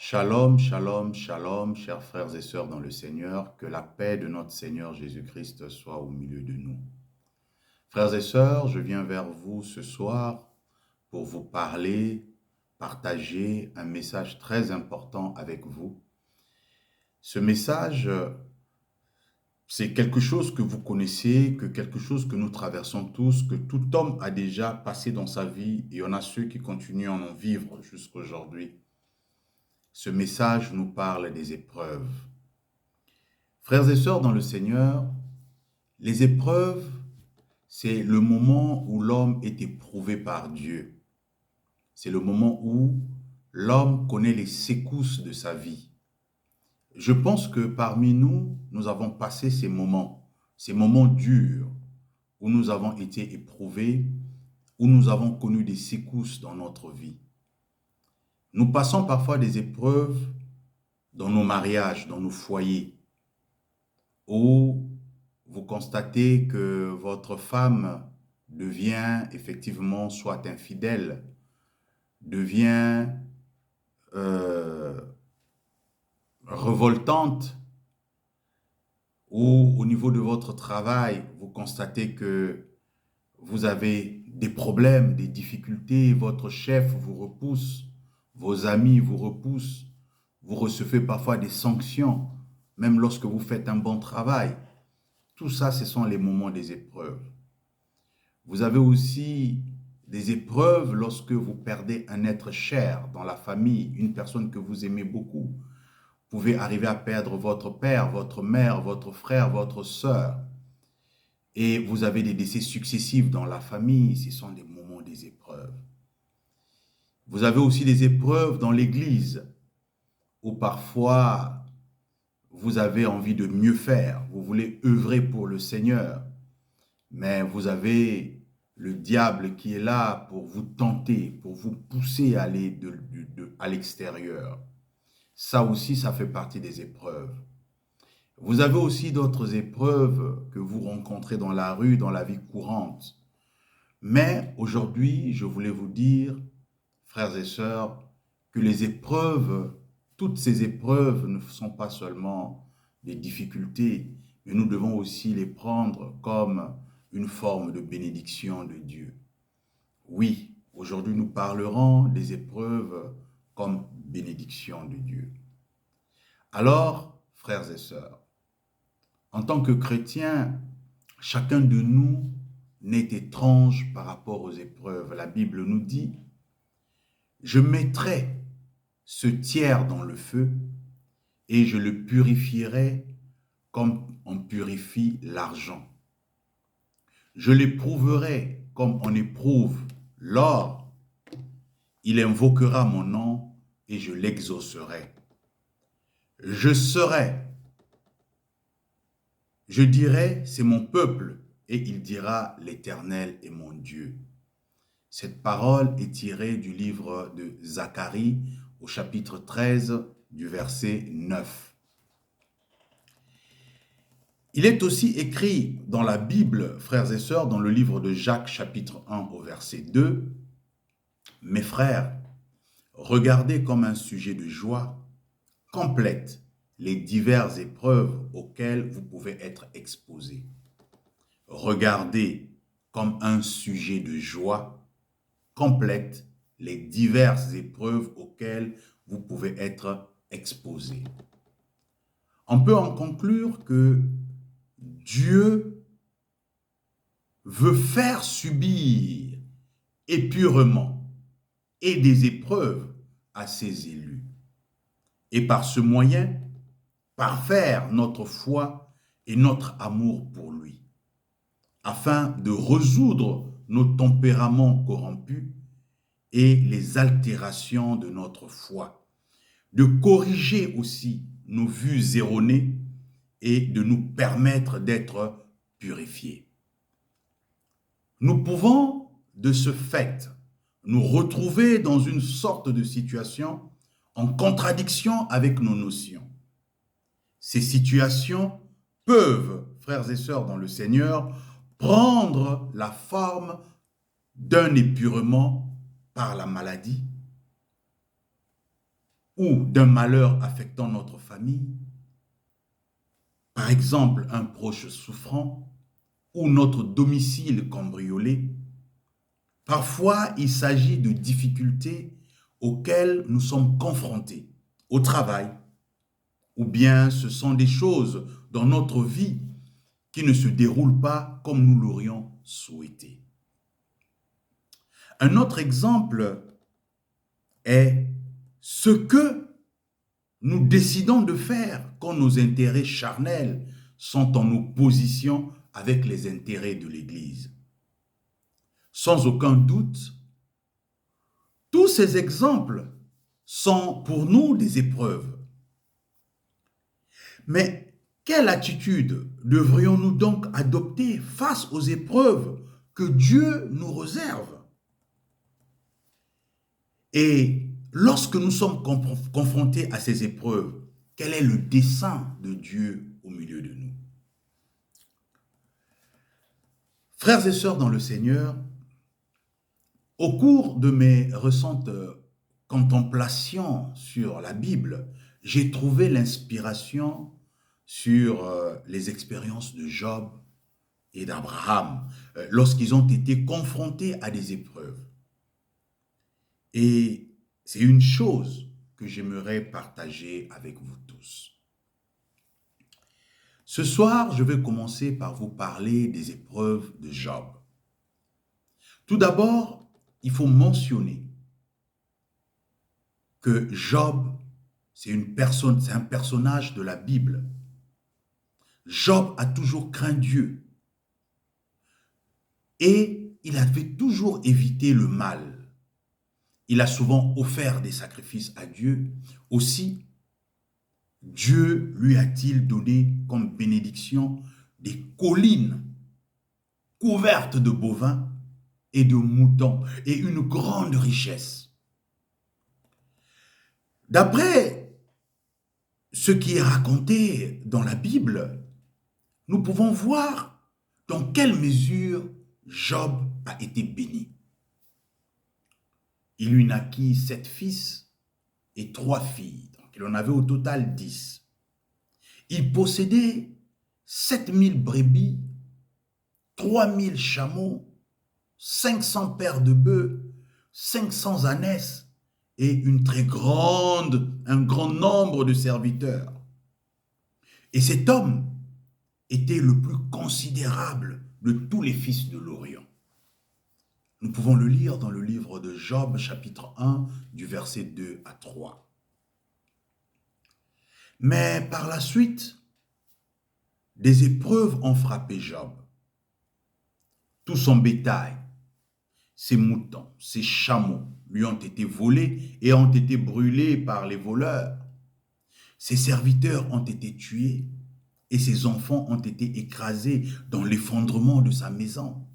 Shalom, shalom, shalom, chers frères et sœurs dans le Seigneur, que la paix de notre Seigneur Jésus-Christ soit au milieu de nous. Frères et sœurs, je viens vers vous ce soir pour vous parler, partager un message très important avec vous. Ce message, c'est quelque chose que vous connaissez, quelque chose que nous traversons tous, que tout homme a déjà passé dans sa vie et on a ceux qui continuent à en vivre jusqu'à aujourd'hui. Ce message nous parle des épreuves. Frères et sœurs dans le Seigneur, les épreuves, c'est le moment où l'homme est éprouvé par Dieu. C'est le moment où l'homme connaît les secousses de sa vie. Je pense que parmi nous, nous avons passé ces moments durs, où nous avons été éprouvés, où nous avons connu des secousses dans notre vie. Nous passons parfois des épreuves dans nos mariages, dans nos foyers, où vous constatez que votre femme devient effectivement soit infidèle, devient révoltante, ou au niveau de votre travail, vous constatez que vous avez des problèmes, des difficultés, votre chef vous repousse, vos amis vous repoussent, vous recevez parfois des sanctions, même lorsque vous faites un bon travail. Tout ça, ce sont les moments des épreuves. Vous avez aussi des épreuves lorsque vous perdez un être cher dans la famille, une personne que vous aimez beaucoup. Vous pouvez arriver à perdre votre père, votre mère, votre frère, votre sœur. Et vous avez des décès successifs dans la famille, ce sont des moments des épreuves. Vous avez aussi des épreuves dans l'église, où parfois vous avez envie de mieux faire, vous voulez œuvrer pour le Seigneur, mais vous avez le diable qui est là pour vous tenter, pour vous pousser à aller à l'extérieur. Ça aussi, ça fait partie des épreuves. Vous avez aussi d'autres épreuves que vous rencontrez dans la rue, dans la vie courante. Mais aujourd'hui, je voulais vous dire, frères et sœurs, que les épreuves, toutes ces épreuves ne sont pas seulement des difficultés, mais nous devons aussi les prendre comme une forme de bénédiction de Dieu. Oui, aujourd'hui nous parlerons des épreuves comme bénédiction de Dieu. Alors, frères et sœurs, en tant que chrétiens, chacun de nous n'est étrange par rapport aux épreuves. La Bible nous dit, « Je mettrai ce tiers dans le feu et je le purifierai comme on purifie l'argent. Je l'éprouverai comme on éprouve l'or. Il invoquera mon nom et je l'exaucerai. Je dirai, c'est mon peuple, et il dira, l'Éternel est mon Dieu. » Cette parole est tirée du livre de Zacharie au chapitre 13 du verset 9. Il est aussi écrit dans la Bible, frères et sœurs, dans le livre de Jacques chapitre 1 au verset 2, « Mes frères, regardez comme un sujet de joie complète les diverses épreuves auxquelles vous pouvez être exposés. » Regardez comme un sujet de joie complète les diverses épreuves auxquelles vous pouvez être exposés. On peut en conclure que Dieu veut faire subir épurement et des épreuves à ses élus. Et par ce moyen, parfaire notre foi et notre amour pour lui, afin de résoudre nos tempéraments corrompus et les altérations de notre foi, de corriger aussi nos vues erronées et de nous permettre d'être purifiés. Nous pouvons, de ce fait, nous retrouver dans une sorte de situation en contradiction avec nos notions. Ces situations peuvent, frères et sœurs dans le Seigneur, prendre la forme d'un épurement par la maladie, ou d'un malheur affectant notre famille, par exemple un proche souffrant ou notre domicile cambriolé, parfois il s'agit de difficultés auxquelles nous sommes confrontés au travail, ou bien ce sont des choses dans notre vie qui ne se déroulent pas comme nous l'aurions souhaité. Un autre exemple est ce que nous décidons de faire quand nos intérêts charnels sont en opposition avec les intérêts de l'Église. Sans aucun doute, tous ces exemples sont pour nous des épreuves. Mais quelle attitude devrions-nous donc adopter face aux épreuves que Dieu nous réserve? Et lorsque nous sommes confrontés à ces épreuves, quel est le dessein de Dieu au milieu de nous? Frères et sœurs dans le Seigneur, au cours de mes récentes contemplations sur la Bible, j'ai trouvé l'inspiration sur les expériences de Job et d'Abraham lorsqu'ils ont été confrontés à des épreuves. Et c'est une chose que j'aimerais partager avec vous tous. Ce soir, je vais commencer par vous parler des épreuves de Job. Tout d'abord, il faut mentionner que Job, c'est un personnage de la Bible. Job a toujours craint Dieu et il avait toujours évité le mal. Il a souvent offert des sacrifices à Dieu. Aussi, Dieu lui a-t-il donné comme bénédiction des collines couvertes de bovins et de moutons et une grande richesse. D'après ce qui est raconté dans la Bible, nous pouvons voir dans quelle mesure Job a été béni. Il lui naquit 7 fils et 3 filles. Donc, il en avait au total 10. Il possédait 7000 brebis, 3000 chameaux, 500 paires de bœufs, 500 ânesses et un grand nombre de serviteurs. Et cet homme était le plus considérable de tous les fils de l'Orient. Nous pouvons le lire dans le livre de Job, chapitre 1, du verset 2 à 3. Mais par la suite, des épreuves ont frappé Job. Tout son bétail, ses moutons, ses chameaux lui ont été volés et ont été brûlés par les voleurs. Ses serviteurs ont été tués et ses enfants ont été écrasés dans l'effondrement de sa maison.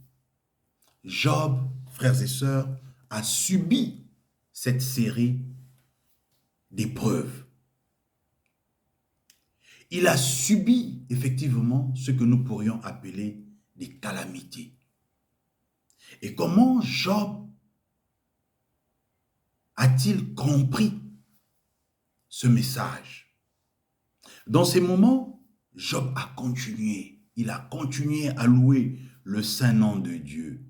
Job, frères et sœurs, a subi cette série d'épreuves. Il a subi effectivement ce que nous pourrions appeler des calamités. Et comment Job a-t-il compris ce message? Dans ces moments, Job a continué. Il a continué à louer le saint nom de Dieu.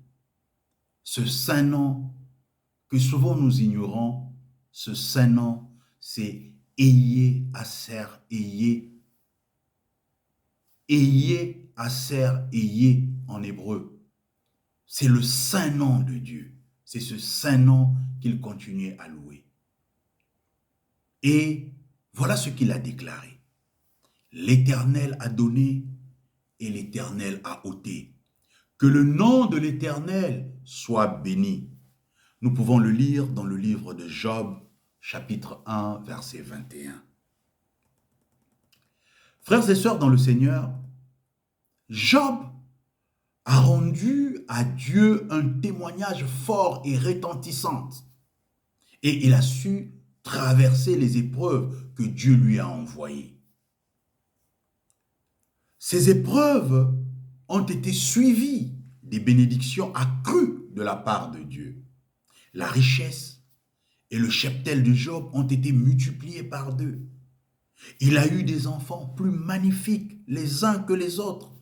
Ce saint nom que souvent nous ignorons, ce saint nom, c'est Eyé Aser Eyé. Eyé Aser Eyé en hébreu. C'est le saint nom de Dieu. C'est ce saint nom qu'il continuait à louer. Et voilà ce qu'il a déclaré. L'Éternel a donné et l'Éternel a ôté. Que le nom de l'Éternel soit béni. Nous pouvons le lire dans le livre de Job, chapitre 1, verset 21. Frères et sœurs dans le Seigneur, Job a rendu à Dieu un témoignage fort et retentissant. Et il a su traverser les épreuves que Dieu lui a envoyées. Ces épreuves ont été suivies des bénédictions accrues de la part de Dieu. La richesse et le cheptel de Job ont été multipliés par deux. Il a eu des enfants plus magnifiques les uns que les autres.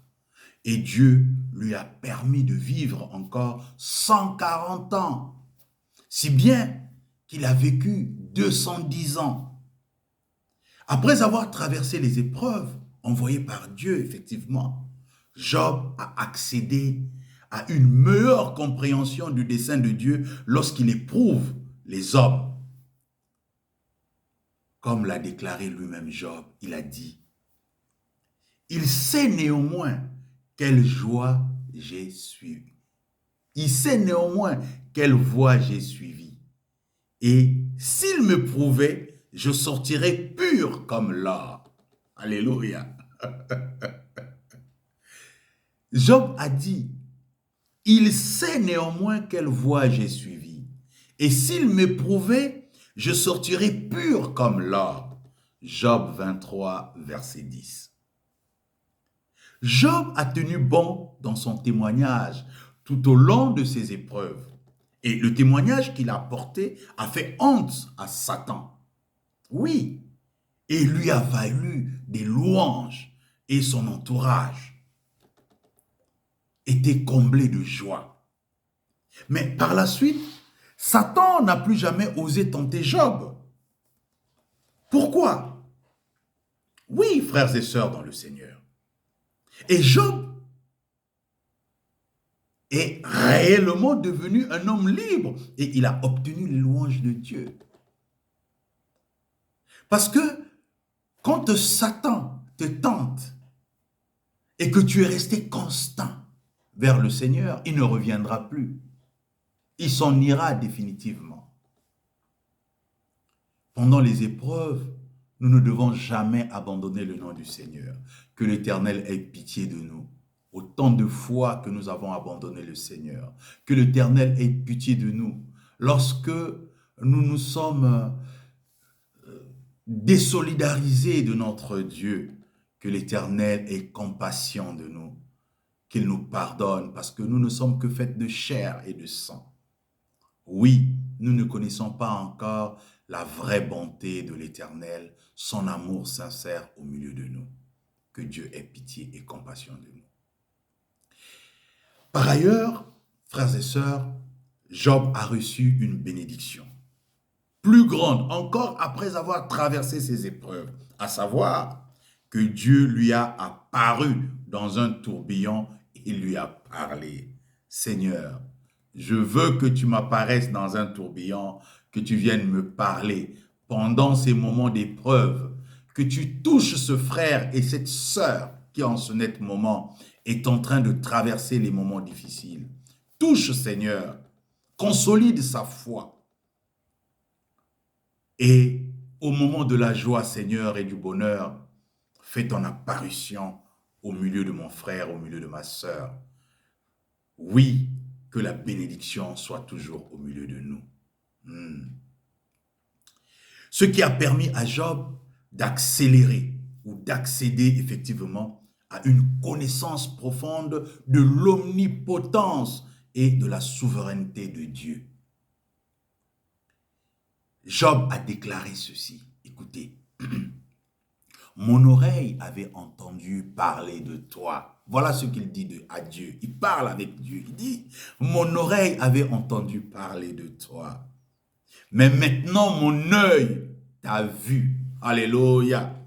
Et Dieu lui a permis de vivre encore 140 ans, si bien qu'il a vécu 210 ans. Après avoir traversé les épreuves envoyées par Dieu, effectivement, Job a accédé à une meilleure compréhension du dessein de Dieu lorsqu'il éprouve les hommes. Comme l'a déclaré lui-même Job, il a dit, « Il sait néanmoins quelle joie j'ai suivi. Il sait néanmoins quelle voie j'ai suivi. Et s'il me prouvait, je sortirais pur comme l'or. » Alléluia. Job a dit, « Il sait néanmoins quelle voie j'ai suivi. Et s'il me prouvait, je sortirai pur comme l'or. » Job 23, verset 10. Job a tenu bon dans son témoignage tout au long de ses épreuves. Et le témoignage qu'il a apporté a fait honte à Satan. Oui, et lui a valu des louanges et son entourage était comblé de joie. Mais par la suite, Satan n'a plus jamais osé tenter Job. Pourquoi? Oui, frères et sœurs dans le Seigneur. Et Job est réellement devenu un homme libre et il a obtenu les louanges de Dieu. Parce que quand Satan te tente et que tu es resté constant vers le Seigneur, il ne reviendra plus. Il s'en ira définitivement. Pendant les épreuves, nous ne devons jamais abandonner le nom du Seigneur. Que l'Éternel ait pitié de nous. Autant de fois que nous avons abandonné le Seigneur. Que l'Éternel ait pitié de nous. Lorsque nous nous sommes désolidarisés de notre Dieu, que l'Éternel ait compassion de nous. Qu'il nous pardonne parce que nous ne sommes que faits de chair et de sang. Oui, nous ne connaissons pas encore la vraie bonté de l'Éternel, son amour sincère au milieu de nous. Que Dieu ait pitié et compassion de nous. Par ailleurs, frères et sœurs, Job a reçu une bénédiction plus grande encore après avoir traversé ses épreuves, à savoir que Dieu lui a apparu dans un tourbillon et lui a parlé. Seigneur, je veux que tu m'apparaisses dans un tourbillon, que tu viennes me parler pendant ces moments d'épreuve, que tu touches ce frère et cette sœur qui en ce net moment est en train de traverser les moments difficiles. Touche, Seigneur, consolide sa foi. Et au moment de la joie, Seigneur, et du bonheur, fais ton apparition au milieu de mon frère, au milieu de ma sœur. Oui, que la bénédiction soit toujours au milieu de nous. Ce qui a permis à Job d'accélérer ou d'accéder effectivement à une connaissance profonde de l'omnipotence et de la souveraineté de Dieu. Job a déclaré ceci, écoutez, « Mon oreille avait entendu parler de toi. » Voilà ce qu'il dit à Dieu. Il parle avec Dieu. Il dit, « Mon oreille avait entendu parler de toi. Mais maintenant, mon œil t'a vu. » Alléluia.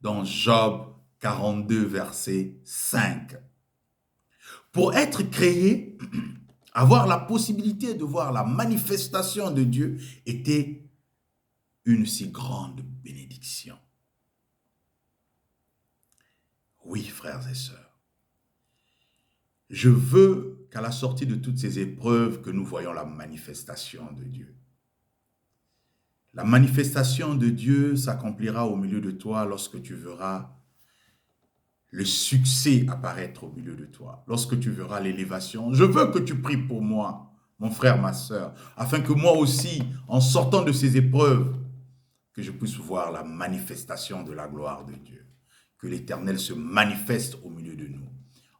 Dans Job 42, verset 5. Pour être créé, avoir la possibilité de voir la manifestation de Dieu était une si grande bénédiction. Oui, frères et sœurs, je veux qu'à la sortie de toutes ces épreuves, que nous voyons la manifestation de Dieu. La manifestation de Dieu s'accomplira au milieu de toi lorsque tu verras le succès apparaître au milieu de toi, lorsque tu verras l'élévation. Je veux que tu pries pour moi, mon frère, ma sœur, afin que moi aussi, en sortant de ces épreuves, que je puisse voir la manifestation de la gloire de Dieu. Que l'Éternel se manifeste au milieu de nous.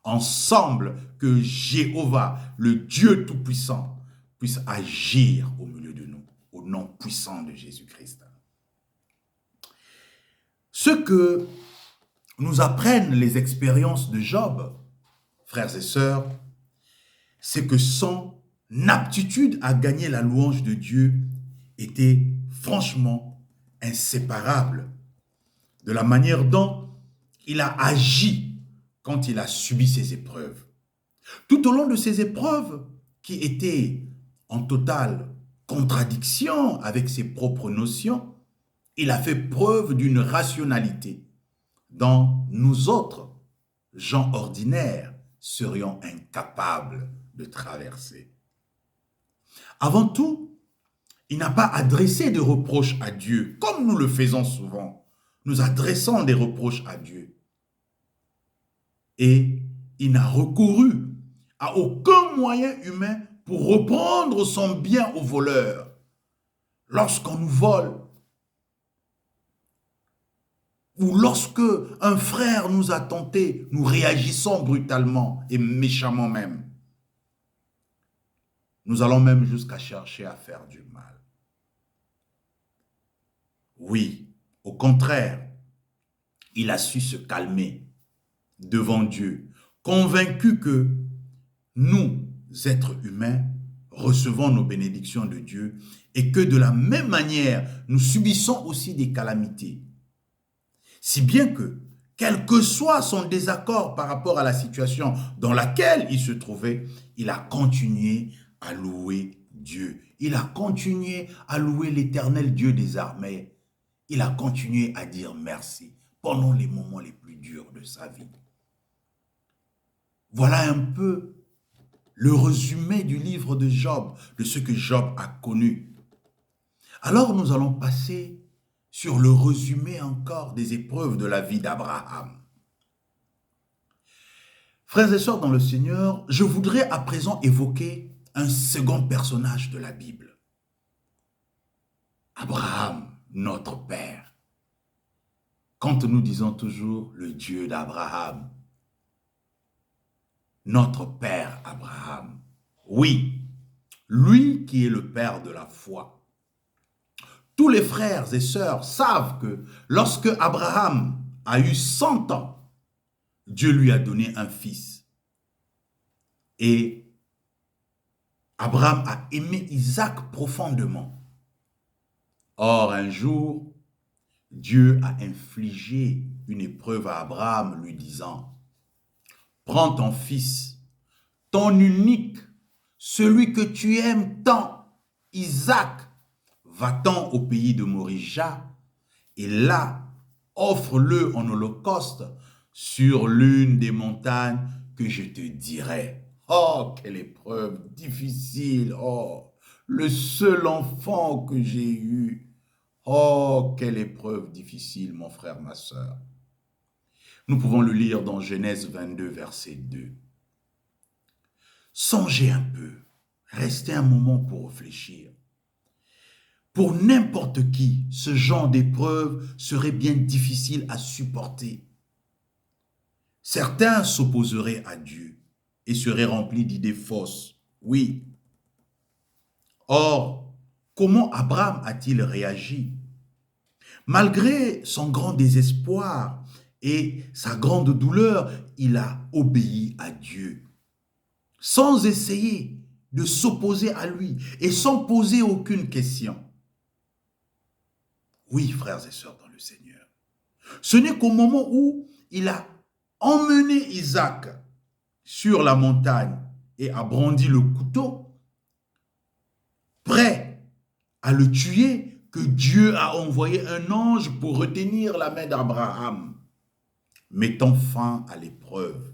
Ensemble, que Jéhovah, le Dieu Tout-Puissant, puisse agir au milieu de nous. Au nom puissant de Jésus-Christ. Ce que nous apprennent les expériences de Job, frères et sœurs, c'est que son aptitude à gagner la louange de Dieu était franchement inséparable de la manière dont il a agi quand il a subi ses épreuves. Tout au long de ces épreuves qui étaient en totale contradiction avec ses propres notions, il a fait preuve d'une rationalité dont nous autres, gens ordinaires, serions incapables de traverser. Avant tout, il n'a pas adressé de reproches à Dieu, comme nous le faisons souvent. Nous adressons des reproches à Dieu. Et il n'a recouru à aucun moyen humain pour reprendre son bien au voleur. Lorsqu'on nous vole, ou lorsque un frère nous a tentés, nous réagissons brutalement et méchamment même. Nous allons même jusqu'à chercher à faire du mal. Oui, au contraire, il a su se calmer devant Dieu, convaincu que nous, êtres humains, recevons nos bénédictions de Dieu et que de la même manière, nous subissons aussi des calamités. Si bien que, quel que soit son désaccord par rapport à la situation dans laquelle il se trouvait, il a continué à louer Dieu. Il a continué à louer l'Éternel Dieu des armées. Il a continué à dire merci pendant les moments les plus durs de sa vie. Voilà un peu le résumé du livre de Job, de ce que Job a connu. Alors nous allons passer sur le résumé encore des épreuves de la vie d'Abraham. Frères et sœurs dans le Seigneur, je voudrais à présent évoquer un second personnage de la Bible. Abraham, notre Père. Quand nous disons toujours le Dieu d'Abraham, notre Père Abraham. Oui, lui qui est le Père de la foi. Tous les frères et sœurs savent que lorsque Abraham a eu 100 ans, Dieu lui a donné un fils. Et Abraham a aimé Isaac profondément. Or, un jour, Dieu a infligé une épreuve à Abraham lui disant, « Prends ton fils, ton unique, celui que tu aimes tant, Isaac, va-t'en au pays de Morija, et là, offre-le en holocauste sur l'une des montagnes que je te dirai. » Oh, quelle épreuve difficile. Oh, le seul enfant que j'ai eu. Oh, quelle épreuve difficile, mon frère, ma sœur. Nous pouvons le lire dans Genèse 22, verset 2. Songez un peu, restez un moment pour réfléchir. Pour n'importe qui, ce genre d'épreuve serait bien difficile à supporter. Certains s'opposeraient à Dieu et seraient remplis d'idées fausses. Oui. Or, comment Abraham a-t-il réagi? Malgré son grand désespoir et sa grande douleur, il a obéi à Dieu, sans essayer de s'opposer à lui et sans poser aucune question. Oui, frères et sœurs dans le Seigneur. Ce n'est qu'au moment où il a emmené Isaac sur la montagne et a brandi le couteau, prêt à le tuer, que Dieu a envoyé un ange pour retenir la main d'Abraham, mettant fin à l'épreuve.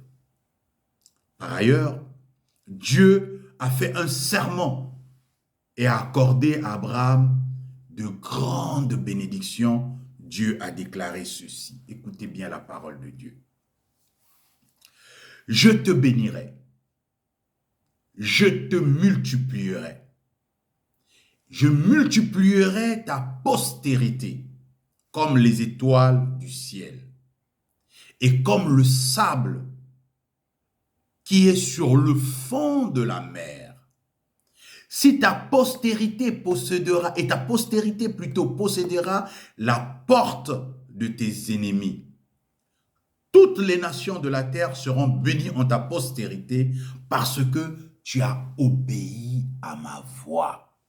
Par ailleurs, Dieu a fait un serment et a accordé à Abraham de grandes bénédictions. Dieu a déclaré ceci. Écoutez bien la parole de Dieu. Je te bénirai, je te multiplierai, je multiplierai ta postérité comme les étoiles du ciel et comme le sable qui est sur le fond de la mer. Si ta postérité possédera, et ta postérité plutôt possédera la porte de tes ennemis. Toutes les nations de la terre seront bénies en ta postérité parce que tu as obéi à ma voix.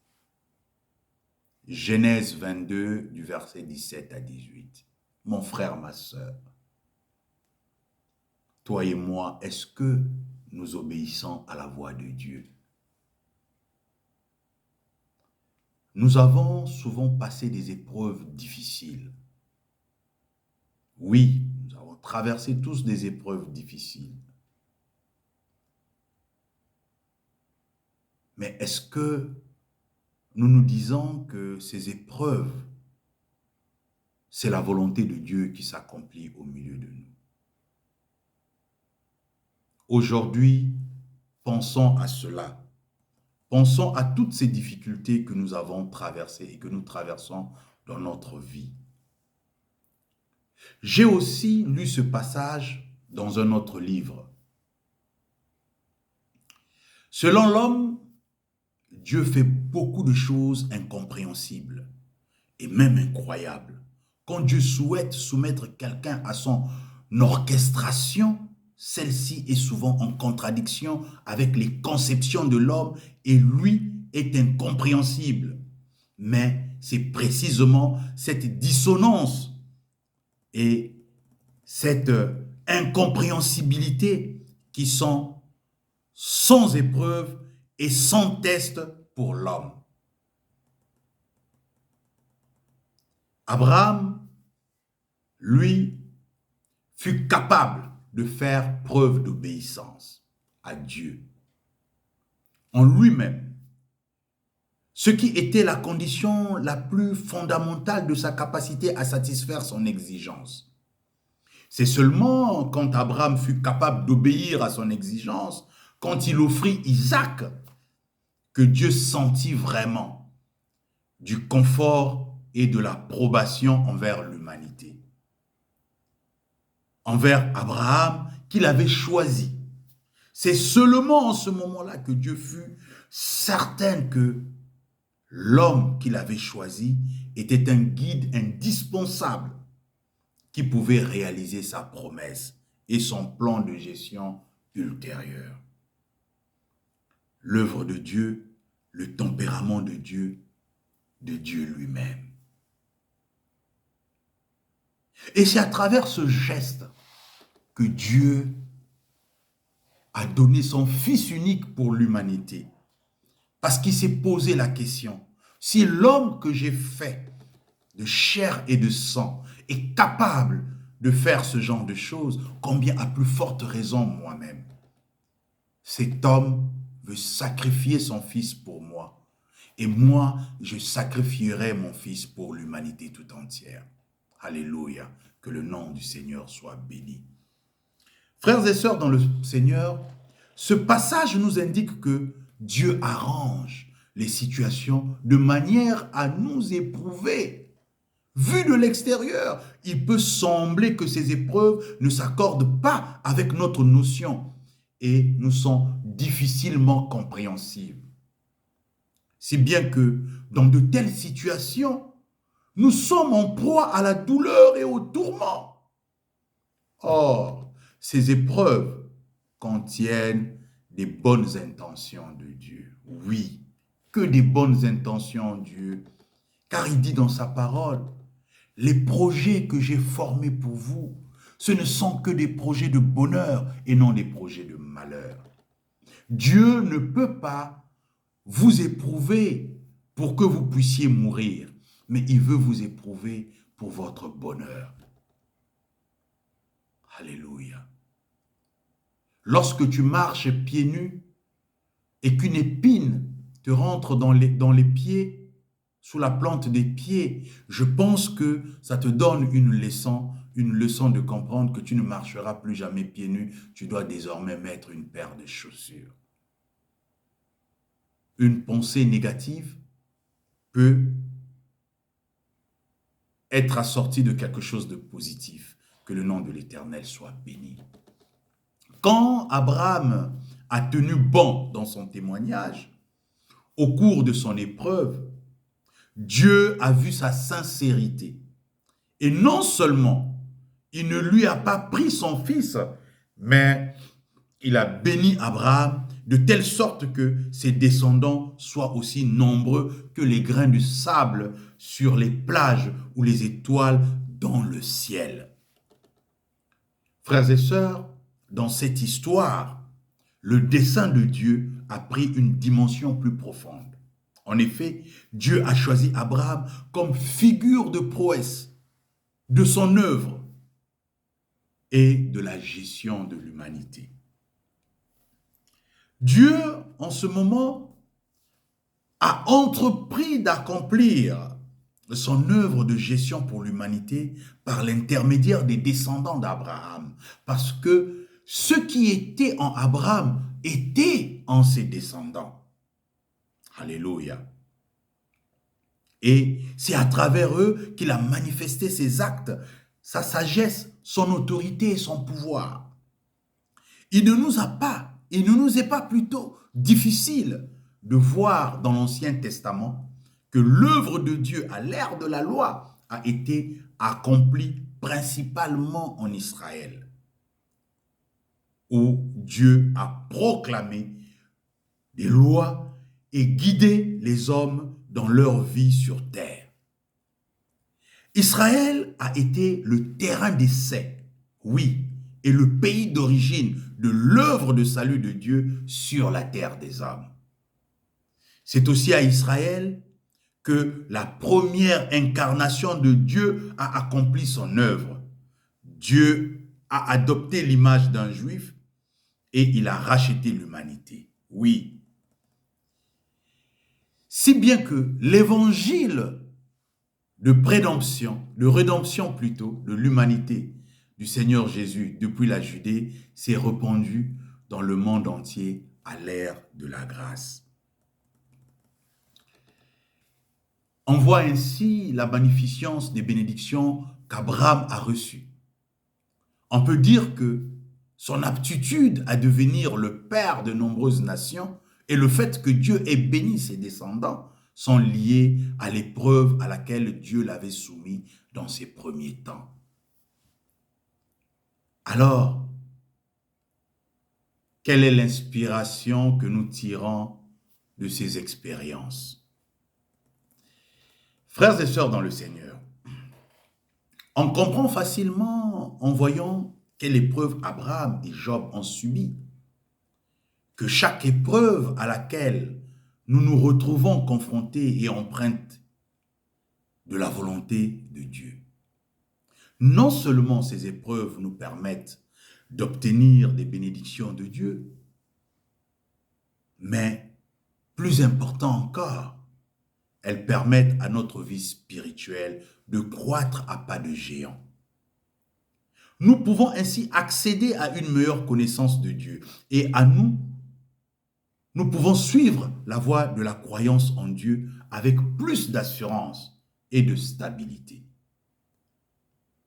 Genèse 22, du verset 17 à 18. Mon frère, ma sœur, toi et moi, est-ce que nous obéissons à la voix de Dieu? Nous avons souvent passé des épreuves difficiles. Oui, nous avons traversé tous des épreuves difficiles. Mais est-ce que nous nous disons que ces épreuves, c'est la volonté de Dieu qui s'accomplit au milieu de nous? Aujourd'hui, pensons à cela. Pensons à toutes ces difficultés que nous avons traversées et que nous traversons dans notre vie. J'ai aussi lu ce passage dans un autre livre. Selon l'homme, Dieu fait beaucoup de choses incompréhensibles et même incroyables. Quand Dieu souhaite soumettre quelqu'un à son orchestration, celle-ci est souvent en contradiction avec les conceptions de l'homme et lui est incompréhensible. Mais c'est précisément cette dissonance et cette incompréhensibilité qui sont sans épreuve et sans test pour l'homme. Abraham, lui, fut capable de faire preuve d'obéissance à Dieu en lui-même, ce qui était la condition la plus fondamentale de sa capacité à satisfaire son exigence. C'est seulement quand Abraham fut capable d'obéir à son exigence, quand il offrit Isaac, que Dieu sentit vraiment du confort et de l'approbation envers l'humanité. Envers Abraham qu'il avait choisi. C'est seulement en ce moment-là que Dieu fut certain que l'homme qu'il avait choisi était un guide indispensable qui pouvait réaliser sa promesse et son plan de gestion ultérieur. L'œuvre de Dieu, le tempérament de Dieu lui-même. Et c'est à travers ce geste que Dieu a donné son Fils unique pour l'humanité. Parce qu'il s'est posé la question, si l'homme que j'ai fait de chair et de sang est capable de faire ce genre de choses, combien à plus forte raison moi-même? Cet homme veut sacrifier son Fils pour moi. Et moi, je sacrifierai mon Fils pour l'humanité tout entière. Alléluia, que le nom du Seigneur soit béni. Frères et sœurs dans le Seigneur, ce passage nous indique que Dieu arrange les situations de manière à nous éprouver. Vu de l'extérieur, il peut sembler que ces épreuves ne s'accordent pas avec notre notion et nous sont difficilement compréhensibles. Si bien que dans de telles situations, nous sommes en proie à la douleur et au tourment. Or, ces épreuves contiennent des bonnes intentions de Dieu. Oui, que des bonnes intentions de Dieu. Car il dit dans sa parole, les projets que j'ai formés pour vous, ce ne sont que des projets de bonheur et non des projets de malheur. Dieu ne peut pas vous éprouver pour que vous puissiez mourir, mais il veut vous éprouver pour votre bonheur. Alléluia. Lorsque tu marches pieds nus et qu'une épine te rentre dans les pieds, sous la plante des pieds, je pense que ça te donne une leçon de comprendre que tu ne marcheras plus jamais pieds nus, tu dois désormais mettre une paire de chaussures. Une pensée négative peut être assortie de quelque chose de positif. Que le nom de l'Éternel soit béni. Quand Abraham a tenu bon dans son témoignage, au cours de son épreuve, Dieu a vu sa sincérité. Et non seulement, il ne lui a pas pris son fils, mais il a béni Abraham de telle sorte que ses descendants soient aussi nombreux que les grains de sable sur les plages ou les étoiles dans le ciel. Frères et sœurs, dans cette histoire, le dessein de Dieu a pris une dimension plus profonde. En effet, Dieu a choisi Abraham comme figure de prouesse de son œuvre et de la gestion de l'humanité. Dieu, en ce moment, a entrepris d'accomplir son œuvre de gestion pour l'humanité par l'intermédiaire des descendants d'Abraham. Parce que ce qui était en Abraham était en ses descendants. Alléluia. Et c'est à travers eux qu'il a manifesté ses actes, sa sagesse, son autorité et son pouvoir. Il ne nous est pas plutôt difficile de voir dans l'Ancien Testament que l'œuvre de Dieu à l'ère de la loi a été accomplie principalement en Israël, où Dieu a proclamé des lois et guidé les hommes dans leur vie sur terre. Israël a été le terrain d'essai, oui, et le pays d'origine de l'œuvre de salut de Dieu sur la terre des hommes. C'est aussi à Israël que la première incarnation de Dieu a accompli son œuvre. Dieu a adopté l'image d'un juif et il a racheté l'humanité. Oui. Si bien que l'évangile de rédemption plutôt, de l'humanité du Seigneur Jésus depuis la Judée s'est répandu dans le monde entier à l'ère de la grâce. On voit ainsi la magnificence des bénédictions qu'Abraham a reçues. On peut dire que son aptitude à devenir le père de nombreuses nations et le fait que Dieu ait béni ses descendants sont liés à l'épreuve à laquelle Dieu l'avait soumis dans ses premiers temps. Alors, quelle est l'inspiration que nous tirons de ces expériences? Frères et sœurs dans le Seigneur, on comprend facilement en voyant quelle épreuve Abraham et Job ont subi, que chaque épreuve à laquelle nous nous retrouvons confrontés et empreintes de la volonté de Dieu. Non seulement ces épreuves nous permettent d'obtenir des bénédictions de Dieu, mais plus important encore, elles permettent à notre vie spirituelle de croître à pas de géant. Nous pouvons ainsi accéder à une meilleure connaissance de Dieu et à nous pouvons suivre la voie de la croyance en Dieu avec plus d'assurance et de stabilité.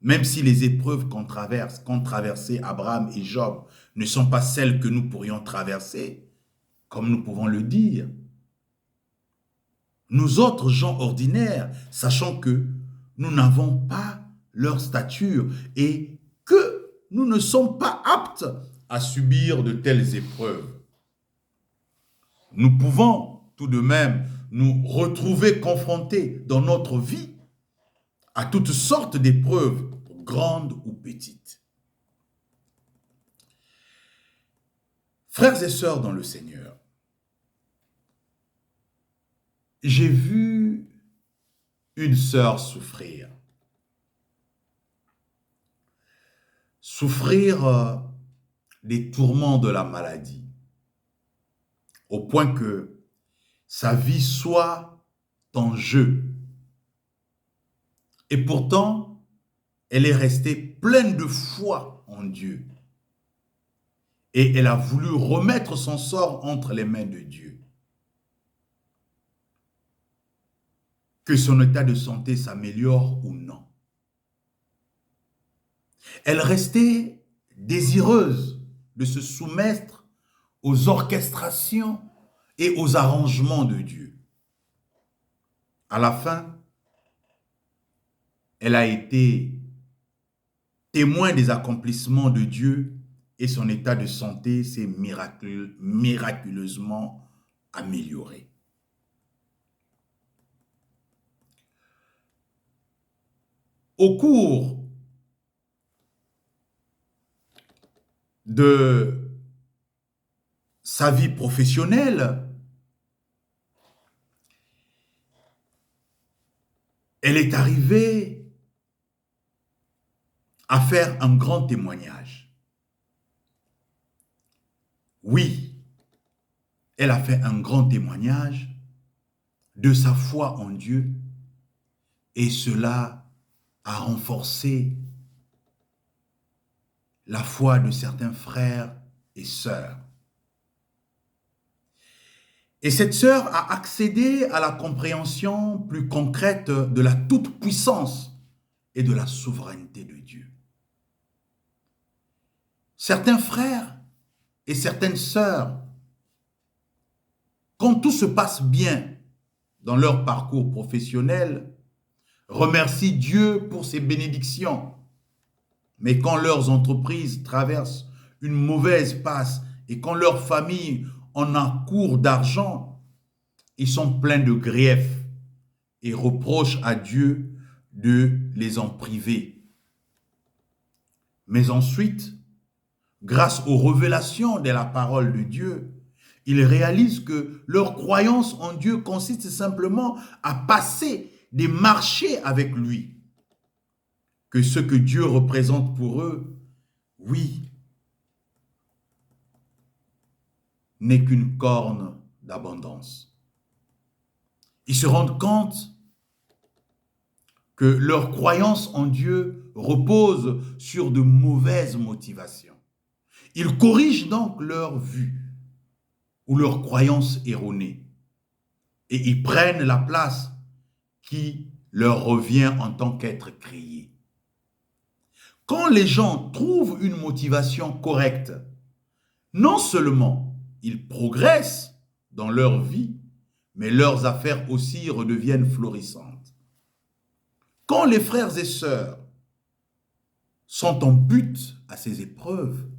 Même si les épreuves qu'ont traversé Abraham et Job ne sont pas celles que nous pourrions traverser, comme nous pouvons le dire, nous autres gens ordinaires, sachant que nous n'avons pas leur stature et que nous ne sommes pas aptes à subir de telles épreuves, nous pouvons tout de même nous retrouver confrontés dans notre vie à toutes sortes d'épreuves, grandes ou petites. Frères et sœurs dans le Seigneur, j'ai vu une sœur souffrir. Souffrir des tourments de la maladie, au point que sa vie soit en jeu. Et pourtant, elle est restée pleine de foi en Dieu. Et elle a voulu remettre son sort entre les mains de Dieu. Que son état de santé s'améliore ou non. Elle restait désireuse de se soumettre aux orchestrations et aux arrangements de Dieu. À la fin, elle a été témoin des accomplissements de Dieu et son état de santé s'est miraculeusement amélioré. Au cours de sa vie professionnelle, elle est arrivée à faire un grand témoignage. Oui, elle a fait un grand témoignage de sa foi en Dieu et cela a renforcé la foi de certains frères et sœurs. Et cette sœur a accédé à la compréhension plus concrète de la toute-puissance et de la souveraineté de Dieu. Certains frères et certaines sœurs, quand tout se passe bien dans leur parcours professionnel, remercient Dieu pour ses bénédictions. Mais quand leurs entreprises traversent une mauvaise passe et quand leur famille en a court d'argent, ils sont pleins de griefs et reprochent à Dieu de les en priver. Mais ensuite, grâce aux révélations de la parole de Dieu, ils réalisent que leur croyance en Dieu consiste simplement à passer des marchés avec lui. Que ce que Dieu représente pour eux, oui, n'est qu'une corne d'abondance. Ils se rendent compte que leur croyance en Dieu repose sur de mauvaises motivations. Ils corrigent donc leur vue ou leur croyance erronée et ils prennent la place qui leur revient en tant qu'être créé. Quand les gens trouvent une motivation correcte, non seulement ils progressent dans leur vie, mais leurs affaires aussi redeviennent florissantes. Quand les frères et sœurs sont en butte à ces épreuves,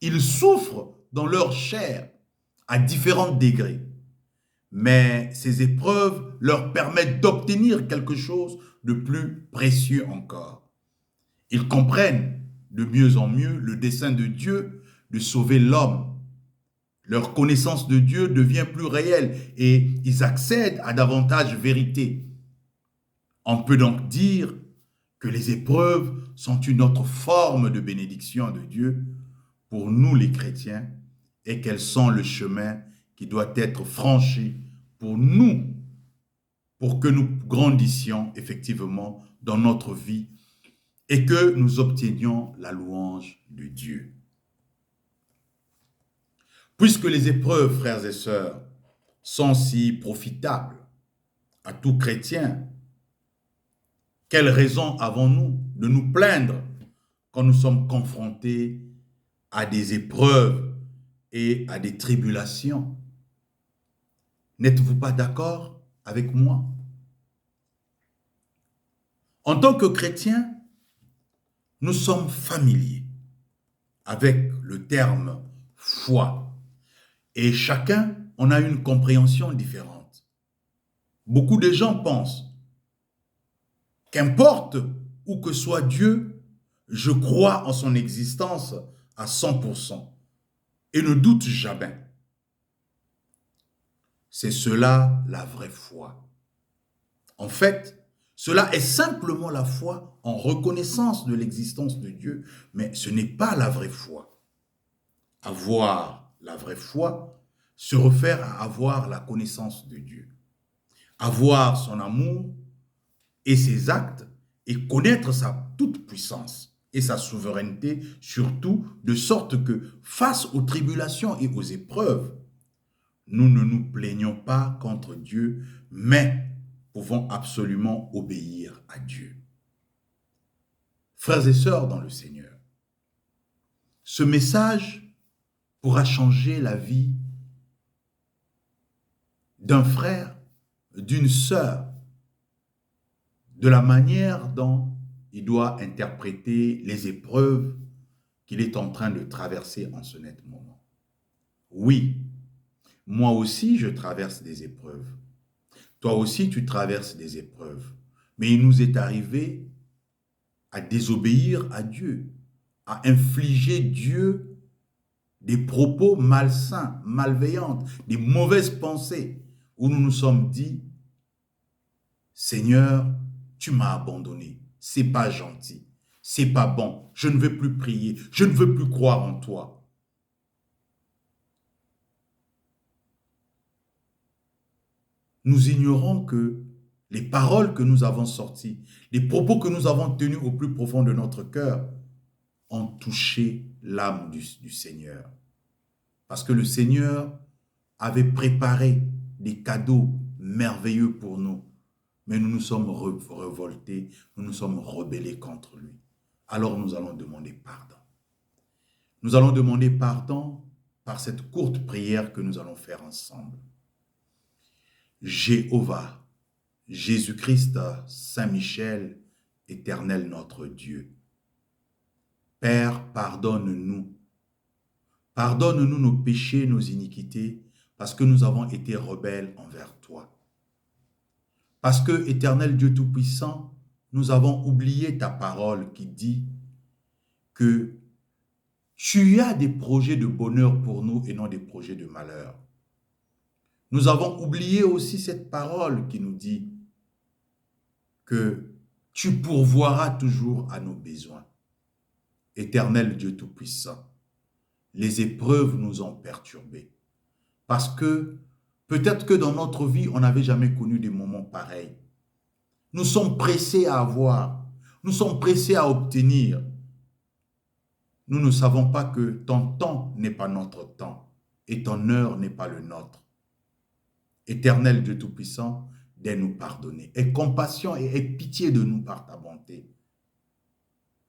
ils souffrent dans leur chair à différents degrés. Mais ces épreuves leur permettent d'obtenir quelque chose de plus précieux encore. Ils comprennent de mieux en mieux le dessein de Dieu de sauver l'homme. Leur connaissance de Dieu devient plus réelle et ils accèdent à davantage de vérité. On peut donc dire que les épreuves sont une autre forme de bénédiction de Dieu pour nous les chrétiens et qu'elles sont le chemin qui doit être franchi pour nous, pour que nous grandissions effectivement dans notre vie et que nous obtenions la louange de Dieu. Puisque les épreuves, frères et sœurs, sont si profitables à tout chrétien, quelle raison avons-nous de nous plaindre quand nous sommes confrontés à des épreuves et à des tribulations? N'êtes-vous pas d'accord avec moi? En tant que chrétiens, nous sommes familiers avec le terme foi. Et chacun en a une compréhension différente. Beaucoup de gens pensent qu'importe où que soit Dieu, je crois en son existence à 100% et ne doute jamais. C'est cela la vraie foi. En fait, cela est simplement la foi en reconnaissance de l'existence de Dieu, mais ce n'est pas la vraie foi. Avoir la vraie foi se réfère à avoir la connaissance de Dieu, avoir son amour et ses actes et connaître sa toute-puissance et sa souveraineté, surtout de sorte que face aux tribulations et aux épreuves, nous ne nous plaignons pas contre Dieu, mais pouvons absolument obéir à Dieu. Frères et sœurs dans le Seigneur, ce message pourra changer la vie d'un frère, d'une sœur, de la manière dont il doit interpréter les épreuves qu'il est en train de traverser en ce net moment. Oui, moi aussi je traverse des épreuves. Toi aussi tu traverses des épreuves. Mais il nous est arrivé à désobéir à Dieu, à infliger Dieu des propos malsains, malveillants, des mauvaises pensées, où nous nous sommes dit, Seigneur, tu m'as abandonné, c'est pas gentil, c'est pas bon, je ne veux plus prier, je ne veux plus croire en toi. Nous ignorons que les paroles que nous avons sorties, les propos que nous avons tenus au plus profond de notre cœur ont touché l'âme du Seigneur. Parce que le Seigneur avait préparé des cadeaux merveilleux pour nous. Mais nous nous sommes révoltés, nous nous sommes rebellés contre lui. Alors nous allons demander pardon. Nous allons demander pardon par cette courte prière que nous allons faire ensemble. Jéhovah, Jésus-Christ, Saint-Michel, éternel notre Dieu. Père, pardonne-nous. Pardonne-nous nos péchés, nos iniquités, parce que nous avons été rebelles envers toi. Parce que, éternel Dieu Tout-Puissant, nous avons oublié ta parole qui dit que tu as des projets de bonheur pour nous et non des projets de malheur. Nous avons oublié aussi cette parole qui nous dit que tu pourvoiras toujours à nos besoins. Éternel Dieu Tout-Puissant, les épreuves nous ont perturbés. Parce que peut-être que dans notre vie, on n'avait jamais connu des moments pareils. Nous sommes pressés à avoir, nous sommes pressés à obtenir. Nous ne savons pas que ton temps n'est pas notre temps et ton heure n'est pas le nôtre. Éternel Dieu Tout-Puissant, de nous pardonner. Aie compassion et aie pitié de nous par ta bonté.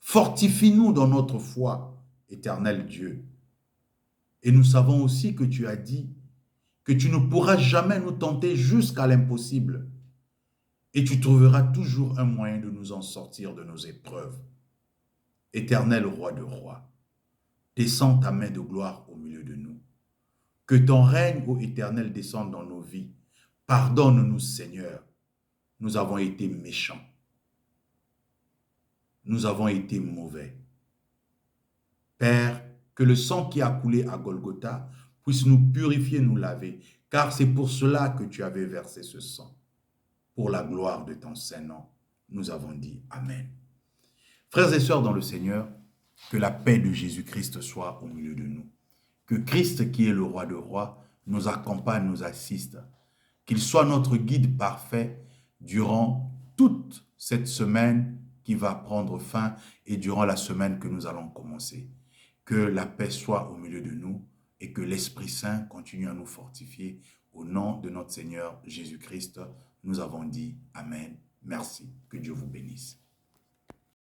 Fortifie-nous dans notre foi, éternel Dieu. Et nous savons aussi que tu as dit que tu ne pourras jamais nous tenter jusqu'à l'impossible. Et tu trouveras toujours un moyen de nous en sortir de nos épreuves. Éternel roi de rois, descends ta main de gloire au milieu de nous. Que ton règne, ô Éternel, descende dans nos vies. Pardonne-nous, Seigneur. Nous avons été méchants. Nous avons été mauvais. Père, que le sang qui a coulé à Golgotha puisse nous purifier, nous laver, car c'est pour cela que tu avais versé ce sang. Pour la gloire de ton Saint-Nom, nous avons dit Amen. Frères et sœurs dans le Seigneur, que la paix de Jésus-Christ soit au milieu de nous. Que Christ, qui est le roi de rois, nous accompagne, nous assiste. Qu'il soit notre guide parfait durant toute cette semaine qui va prendre fin et durant la semaine que nous allons commencer. Que la paix soit au milieu de nous et que l'Esprit Saint continue à nous fortifier. Au nom de notre Seigneur Jésus-Christ, nous avons dit Amen. Merci. Que Dieu vous bénisse.